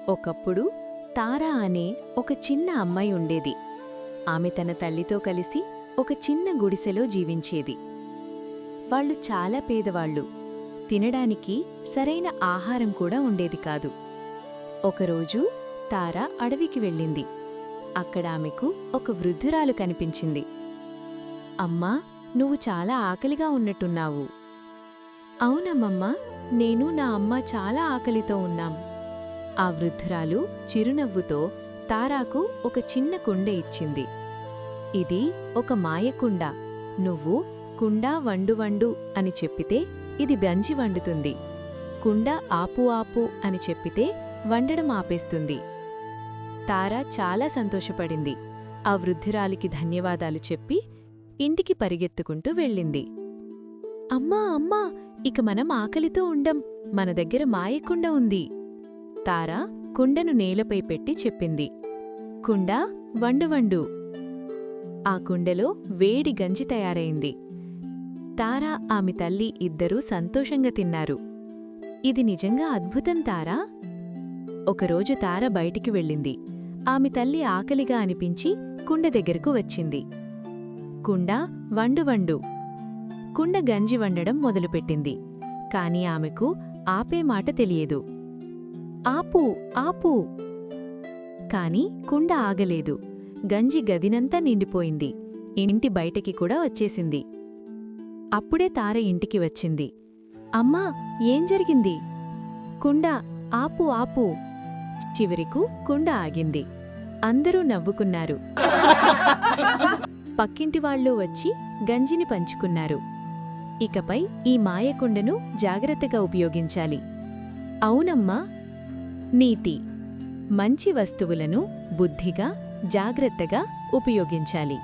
ఒకప్పుడు తారా అనే ఒక చిన్న అమ్మాయి ఉండేది. ఆమె తన తల్లితో కలిసి ఒక చిన్న గుడిసెలో జీవించేది. వాళ్ళు చాలా పేదవాళ్ళు. తినడానికి సరైన ఆహారం కూడా ఉండేది కాదు. ఒకరోజు తారా అడవికి వెళ్ళింది. అక్కడ ఆమెకు ఒక వృద్ధురాలు కనిపించింది. అమ్మా, నువ్వు చాలా ఆకలిగా ఉన్నట్టున్నావు. అవునమ్మమ్మా, నేను నా అమ్మ చాలా ఆకలితో ఉన్నాం. ఆ వృద్ధురాలు చిరునవ్వుతో తారాకు ఒక చిన్న కుండ ఇచ్చింది. ఇది ఒక మాయకుండ. నువ్వు కుండ వండు వండు అని చెప్పితే ఇది గంజి వండుతుంది. కుండ ఆపు ఆపు అని చెప్పితే వండడం ఆపేస్తుంది. తారా చాలా సంతోషపడింది. ఆ వృద్ధురాలికి ధన్యవాదాలు చెప్పి ఇంటికి పరిగెత్తుకుంటూ వెళ్ళింది. అమ్మా అమ్మా, ఇక మనం ఆకలితో ఉండం. మన దగ్గర మాయకుండ ఉంది. తారా కుండను నేలపై పెట్టి చెప్పింది, కుండ వండు వండు. ఆ కుండలో వేడి గంజి తయారైంది. తారా ఆమె తల్లి ఇద్దరూ సంతోషంగా తిన్నారు. ఇది నిజంగా అద్భుతం తారా. ఒకరోజు తార బయటికి వెళ్ళింది. ఆమె తల్లి ఆకలిగా అనిపించి కుండ దగ్గరకు వచ్చింది. కుండ వండు వండు. కుండ గంజి వండడం మొదలుపెట్టింది. కాని ఆమెకు ఆపే మాట తెలియదు. ఆపు ఆపు. కాని కుండ ఆగలేదు. గంజి గదినంతా నిండిపోయింది. ఇంటి బయటికి కూడా వచ్చేసింది. అప్పుడే తార ఇంటికి వచ్చింది. అమ్మా, ఏం జరిగింది? కుండ ఆపు ఆపు. చివరకు కుండ ఆగింది. అందరూ నవ్వుకున్నారు. పక్కింటివాళ్లు వచ్చి గంజిని పంచుకున్నారు. ఇకపై ఈ మాయకుండను జాగ్రత్తగా ఉపయోగించాలి. అవునమ్మా. నీతి: మంచి వస్తువులను బుద్ధిగా, జాగ్రత్తగా ఉపయోగించాలి.